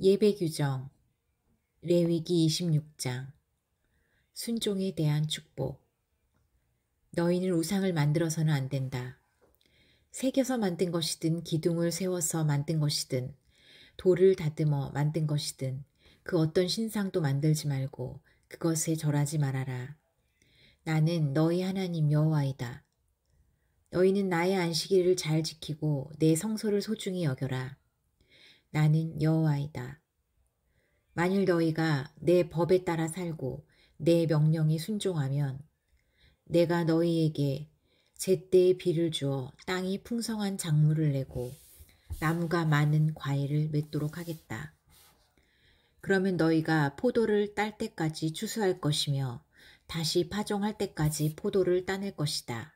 예배 규정 레위기 26장 순종에 대한 축복. 너희는 우상을 만들어서는 안 된다. 새겨서 만든 것이든 기둥을 세워서 만든 것이든 돌을 다듬어 만든 것이든 그 어떤 신상도 만들지 말고 그것에 절하지 말아라. 나는 너희 하나님 여호와이다. 너희는 나의 안식일을 잘 지키고 내 성소를 소중히 여겨라. 나는 여호와이다. 만일 너희가 내 법에 따라 살고 내 명령에 순종하면 내가 너희에게 제때에 비를 주어 땅이 풍성한 작물을 내고 나무가 많은 과일을 맺도록 하겠다. 그러면 너희가 포도를 딸 때까지 추수할 것이며 다시 파종할 때까지 포도를 따낼 것이다.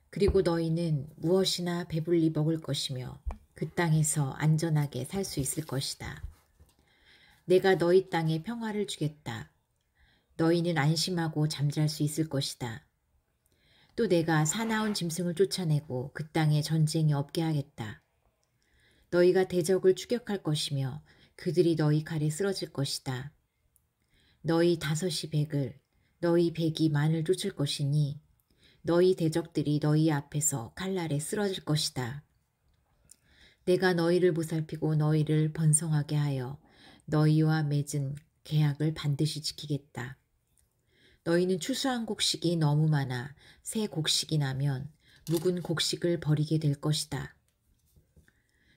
그리고 너희는 무엇이나 배불리 먹을 것이며 그 땅에서 안전하게 살 수 있을 것이다. 내가 너희 땅에 평화를 주겠다. 너희는 안심하고 잠잘 수 있을 것이다. 또 내가 사나운 짐승을 쫓아내고 그 땅에 전쟁이 없게 하겠다. 너희가 대적을 추격할 것이며 그들이 너희 칼에 쓰러질 것이다. 너희 다섯이 백을, 너희 백이 만을 쫓을 것이니 너희 대적들이 너희 앞에서 칼날에 쓰러질 것이다. 내가 너희를 보살피고 너희를 번성하게 하여 너희와 맺은 계약을 반드시 지키겠다. 너희는 추수한 곡식이 너무 많아 새 곡식이 나면 묵은 곡식을 버리게 될 것이다.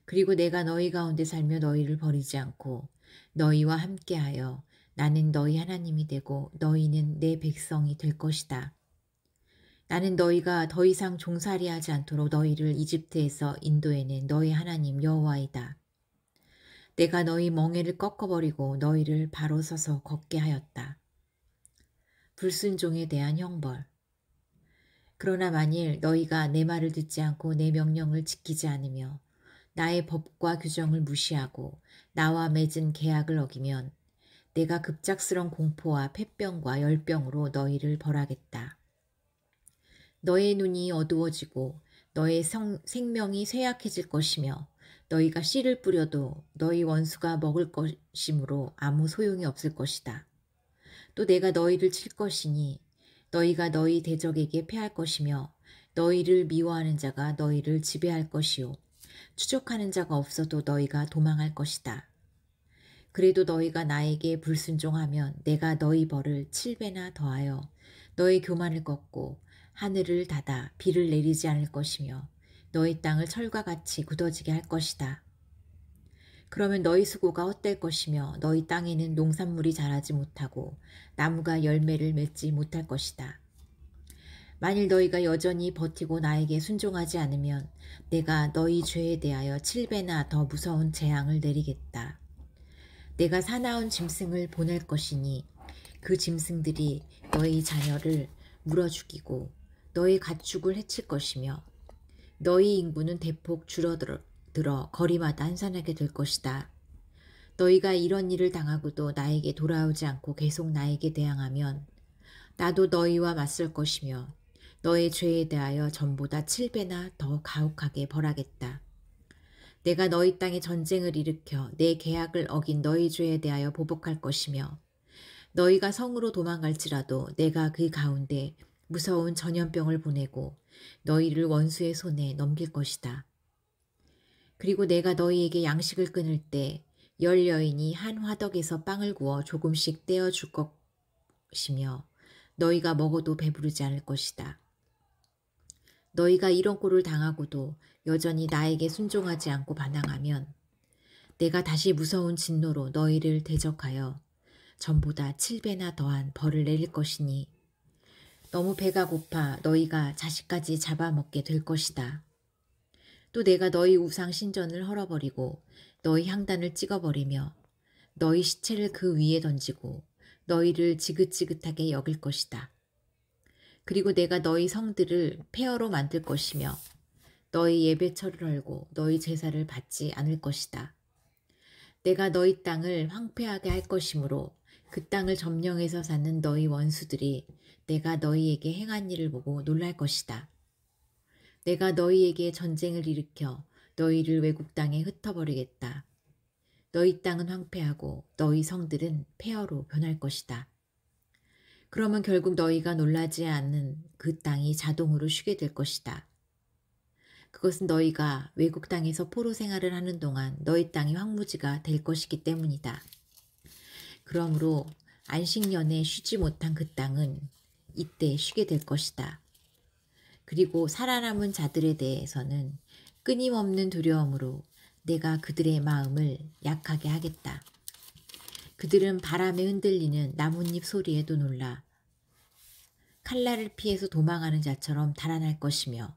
그리고 내가 너희 가운데 살며 너희를 버리지 않고 너희와 함께하여 나는 너희 하나님이 되고 너희는 내 백성이 될 것이다. 나는 너희가 더 이상 종살이하지 않도록 너희를 이집트에서 인도해낸 너희 하나님 여호와이다. 내가 너희 멍에를 꺾어버리고 너희를 바로 서서 걷게 하였다. 불순종에 대한 형벌. 그러나 만일 너희가 내 말을 듣지 않고 내 명령을 지키지 않으며 나의 법과 규정을 무시하고 나와 맺은 계약을 어기면 내가 급작스런 공포와 폐병과 열병으로 너희를 벌하겠다. 너의 눈이 어두워지고 너의 생명이 쇠약해질 것이며 너희가 씨를 뿌려도 너희 원수가 먹을 것이므로 아무 소용이 없을 것이다. 또 내가 너희를 칠 것이니 너희가 너희 대적에게 패할 것이며 너희를 미워하는 자가 너희를 지배할 것이요 추적하는 자가 없어도 너희가 도망할 것이다. 그래도 너희가 나에게 불순종하면 내가 너희 벌을 7배나 더하여 너희 교만을 꺾고 하늘을 닫아 비를 내리지 않을 것이며 너희 땅을 철과 같이 굳어지게 할 것이다. 그러면 너희 수고가 헛될 것이며 너희 땅에는 농산물이 자라지 못하고 나무가 열매를 맺지 못할 것이다. 만일 너희가 여전히 버티고 나에게 순종하지 않으면 내가 너희 죄에 대하여 7배나 더 무서운 재앙을 내리겠다. 내가 사나운 짐승을 보낼 것이니 그 짐승들이 너희 자녀를 물어 죽이고 너희 가축을 해칠 것이며 너희 인구는 대폭 줄어들어 거리마다 한산하게 될 것이다. 너희가 이런 일을 당하고도 나에게 돌아오지 않고 계속 나에게 대항하면 나도 너희와 맞설 것이며 너의 죄에 대하여 전보다 7배나 더 가혹하게 벌하겠다. 내가 너희 땅에 전쟁을 일으켜 내 계약을 어긴 너희 죄에 대하여 보복할 것이며 너희가 성으로 도망갈지라도 내가 그 가운데 무서운 전염병을 보내고 너희를 원수의 손에 넘길 것이다. 그리고 내가 너희에게 양식을 끊을 때 열 여인이 한 화덕에서 빵을 구워 조금씩 떼어줄 것이며 너희가 먹어도 배부르지 않을 것이다. 너희가 이런 꼴을 당하고도 여전히 나에게 순종하지 않고 반항하면 내가 다시 무서운 진노로 너희를 대적하여 전보다 7배나 더한 벌을 내릴 것이니 너무 배가 고파 너희가 자식까지 잡아먹게 될 것이다. 또 내가 너희 우상 신전을 헐어버리고 너희 향단을 찍어버리며 너희 시체를 그 위에 던지고 너희를 지긋지긋하게 여길 것이다. 그리고 내가 너희 성들을 폐허로 만들 것이며 너희 예배처를 헐고 너희 제사를 받지 않을 것이다. 내가 너희 땅을 황폐하게 할 것이므로 그 땅을 점령해서 사는 너희 원수들이 내가 너희에게 행한 일을 보고 놀랄 것이다. 내가 너희에게 전쟁을 일으켜 너희를 외국 땅에 흩어버리겠다. 너희 땅은 황폐하고 너희 성들은 폐허로 변할 것이다. 그러면 결국 너희가 놀라지 않는 그 땅이 자동으로 쉬게 될 것이다. 그것은 너희가 외국 땅에서 포로 생활을 하는 동안 너희 땅이 황무지가 될 것이기 때문이다. 그러므로 안식년에 쉬지 못한 그 땅은 이때 쉬게 될 것이다. 그리고 살아남은 자들에 대해서는 끊임없는 두려움으로 내가 그들의 마음을 약하게 하겠다. 그들은 바람에 흔들리는 나뭇잎 소리에도 놀라 칼날을 피해서 도망하는 자처럼 달아날 것이며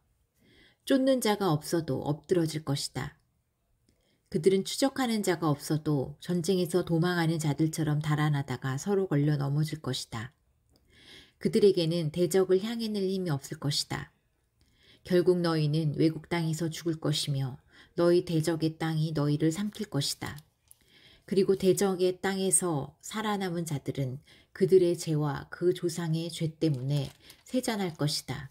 쫓는 자가 없어도 엎드러질 것이다. 그들은 추적하는 자가 없어도 전쟁에서 도망하는 자들처럼 달아나다가 서로 걸려 넘어질 것이다. 그들에게는 대적을 향해낼 힘이 없을 것이다. 결국 너희는 외국 땅에서 죽을 것이며 너희 대적의 땅이 너희를 삼킬 것이다. 그리고 대적의 땅에서 살아남은 자들은 그들의 죄와 그 조상의 죄 때문에 세잔할 것이다.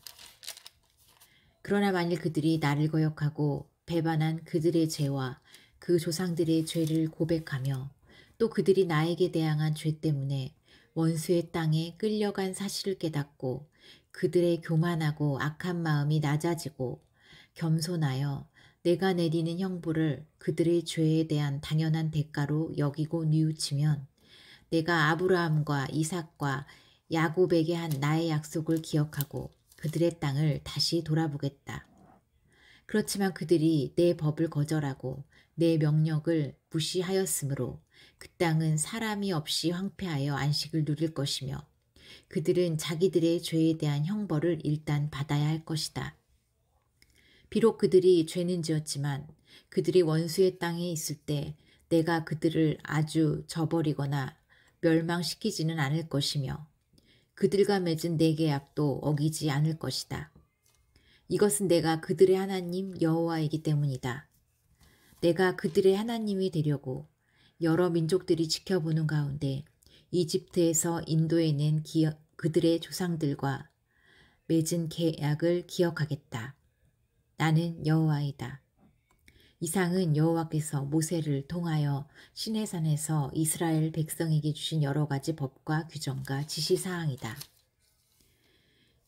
그러나 만일 그들이 나를 거역하고 배반한 그들의 죄와 그 조상들의 죄를 고백하며 또 그들이 나에게 대항한 죄 때문에 원수의 땅에 끌려간 사실을 깨닫고 그들의 교만하고 악한 마음이 낮아지고 겸손하여 내가 내리는 형벌을 그들의 죄에 대한 당연한 대가로 여기고 뉘우치면 내가 아브라함과 이삭과 야곱에게 한 나의 약속을 기억하고 그들의 땅을 다시 돌아보겠다. 그렇지만 그들이 내 법을 거절하고 내 명령을 무시하였으므로 그 땅은 사람이 없이 황폐하여 안식을 누릴 것이며 그들은 자기들의 죄에 대한 형벌을 일단 받아야 할 것이다. 비록 그들이 죄는 지었지만 그들이 원수의 땅에 있을 때 내가 그들을 아주 저버리거나 멸망시키지는 않을 것이며 그들과 맺은 내 계약도 어기지 않을 것이다. 이것은 내가 그들의 하나님 여호와이기 때문이다. 내가 그들의 하나님이 되려고 여러 민족들이 지켜보는 가운데 이집트에서 인도에 낸 그들의 조상들과 맺은 계약을 기억하겠다. 나는 여호와이다. 이상은 여호와께서 모세를 통하여 시내산에서 이스라엘 백성에게 주신 여러 가지 법과 규정과 지시사항이다.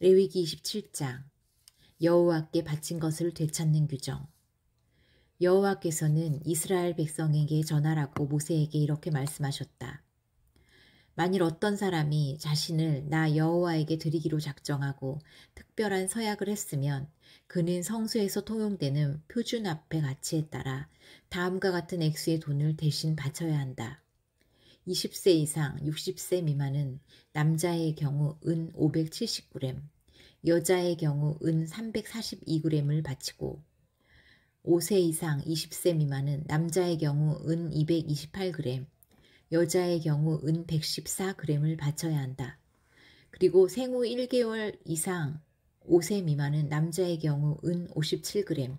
레위기 27장 여호와께 바친 것을 되찾는 규정. 여호와께서는 이스라엘 백성에게 전하라고 모세에게 이렇게 말씀하셨다. 만일 어떤 사람이 자신을 나 여호와에게 드리기로 작정하고 특별한 서약을 했으면 그는 성소에서 통용되는 표준화폐 가치에 따라 다음과 같은 액수의 돈을 대신 바쳐야 한다. 20세 이상 60세 미만은 남자의 경우 은 579g, 여자의 경우 은 342g을 바치고 5세 이상 20세 미만은 남자의 경우 은 228g, 여자의 경우 은 114g을 바쳐야 한다. 그리고 생후 1개월 이상 5세 미만은 남자의 경우 은 57g,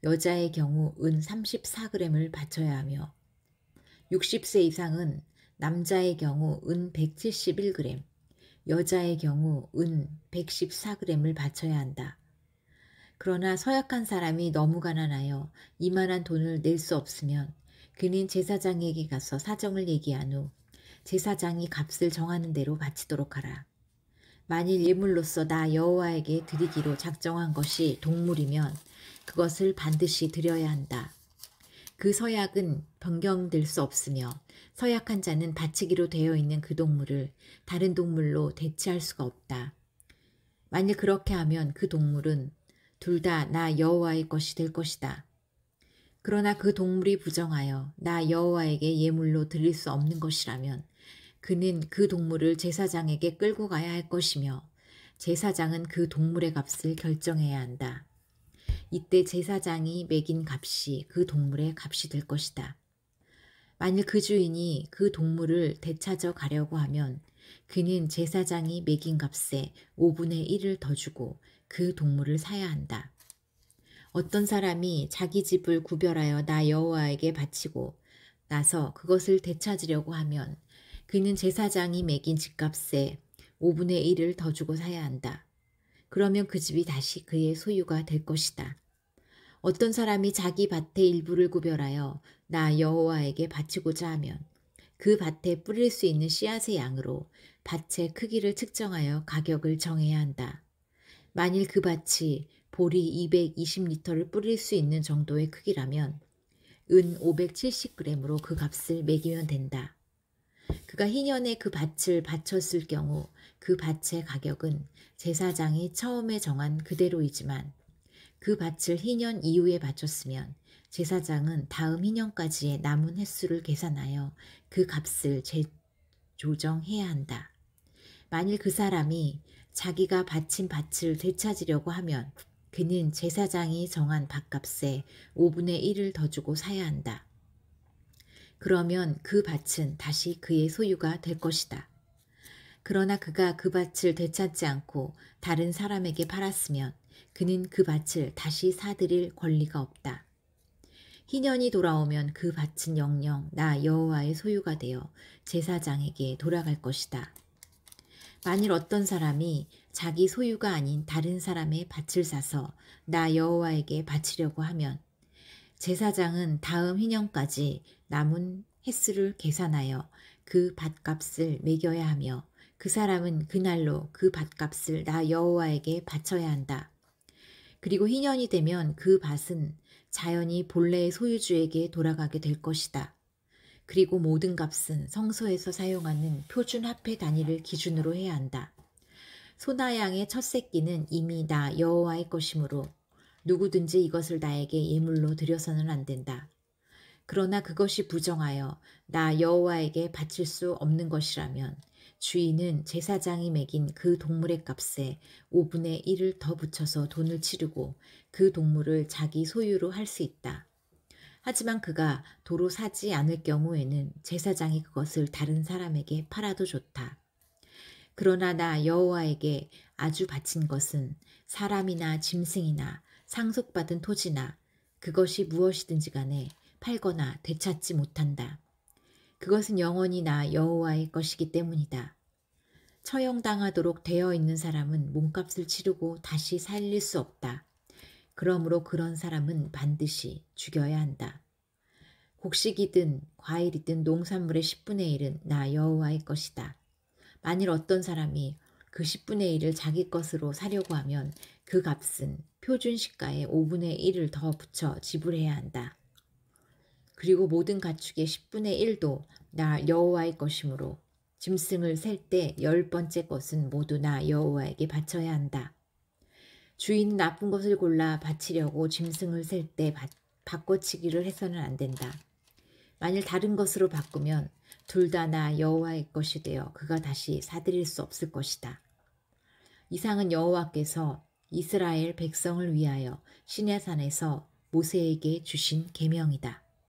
여자의 경우 은 34g을 바쳐야 하며 60세 이상은 남자의 경우 은 171g, 여자의 경우 은 114g을 바쳐야 한다. 그러나 서약한 사람이 너무 가난하여 이만한 돈을 낼 수 없으면 그는 제사장에게 가서 사정을 얘기한 후 제사장이 값을 정하는 대로 바치도록 하라. 만일 예물로서 나 여호와에게 드리기로 작정한 것이 동물이면 그것을 반드시 드려야 한다. 그 서약은 변경될 수 없으며 서약한 자는 바치기로 되어 있는 그 동물을 다른 동물로 대체할 수가 없다. 만일 그렇게 하면 그 동물은 둘 다 나 여호와의 것이 될 것이다. 그러나 그 동물이 부정하여 나 여호와에게 예물로 드릴 수 없는 것이라면 그는 그 동물을 제사장에게 끌고 가야 할 것이며 제사장은 그 동물의 값을 결정해야 한다. 이때 제사장이 매긴 값이 그 동물의 값이 될 것이다. 만일 그 주인이 그 동물을 되찾아 가려고 하면 그는 제사장이 매긴 값에 5분의 1을 더 주고 그 동물을 사야 한다. 어떤 사람이 자기 집을 구별하여 나 여호와에게 바치고 나서 그것을 되찾으려고 하면 그는 제사장이 매긴 집값에 5분의 1을 더 주고 사야 한다. 그러면 그 집이 다시 그의 소유가 될 것이다. 어떤 사람이 자기 밭의 일부를 구별하여 나 여호와에게 바치고자 하면 그 밭에 뿌릴 수 있는 씨앗의 양으로 밭의 크기를 측정하여 가격을 정해야 한다. 만일 그 밭이 보리 220리터를 뿌릴 수 있는 정도의 크기라면 은 570g으로 그 값을 매기면 된다. 그가 희년에 그 밭을 바쳤을 경우 그 밭의 가격은 제사장이 처음에 정한 그대로이지만 그 밭을 희년 이후에 바쳤으면 제사장은 다음 희년까지의 남은 횟수를 계산하여 그 값을 재조정해야 한다. 만일 그 사람이 자기가 바친 밭을 되찾으려고 하면 그는 제사장이 정한 밭값의 5분의 1을 더 주고 사야 한다. 그러면 그 밭은 다시 그의 소유가 될 것이다. 그러나 그가 그 밭을 되찾지 않고 다른 사람에게 팔았으면 그는 그 밭을 다시 사들일 권리가 없다. 희년이 돌아오면 그 밭은 영영 나 여호와의 소유가 되어 제사장에게 돌아갈 것이다. 만일 어떤 사람이 자기 소유가 아닌 다른 사람의 밭을 사서 나 여호와에게 바치려고 하면 제사장은 다음 희년까지 남은 횟수를 계산하여 그 밭값을 매겨야 하며 그 사람은 그날로 그 밭값을 나 여호와에게 바쳐야 한다. 그리고 희년이 되면 그 밭은 자연히 본래의 소유주에게 돌아가게 될 것이다. 그리고 모든 값은 성소에서 사용하는 표준 화폐 단위를 기준으로 해야 한다. 소나 양의 첫 새끼는 이미 나 여호와의 것이므로 누구든지 이것을 나에게 예물로 드려서는 안 된다. 그러나 그것이 부정하여 나 여호와에게 바칠 수 없는 것이라면 주인은 제사장이 매긴 그 동물의 값에 5분의 1을 더 붙여서 돈을 치르고 그 동물을 자기 소유로 할 수 있다. 하지만 그가 도로 사지 않을 경우에는 제사장이 그것을 다른 사람에게 팔아도 좋다. 그러나 나 여호와에게 아주 바친 것은 사람이나 짐승이나 상속받은 토지나 그것이 무엇이든지 간에 팔거나 되찾지 못한다. 그것은 영원히 나 여호와의 것이기 때문이다. 처형당하도록 되어 있는 사람은 몸값을 치르고 다시 살릴 수 없다. 그러므로 그런 사람은 반드시 죽여야 한다. 곡식이든 과일이든 농산물의 10분의 1은 나 여호와의 것이다. 만일 어떤 사람이 그 10분의 1을 자기 것으로 사려고 하면 그 값은 표준 시가의 5분의 1을 더 붙여 지불해야 한다. 그리고 모든 가축의 10분의 1도 나 여호와의 것이므로 짐승을 셀 때 10번째 것은 모두 나 여호와에게 바쳐야 한다. 주인은 나쁜 것을 골라 바치려고 짐승을 셀 때 바꿔치기를 해서는 안 된다. 만일 다른 것으로 바꾸면 둘 다 나 여호와의 것이 되어 그가 다시 사들일 수 없을 것이다. 이상은 여호와께서 이스라엘 백성을 위하여 시내산에서 모세에게 주신 계명이다.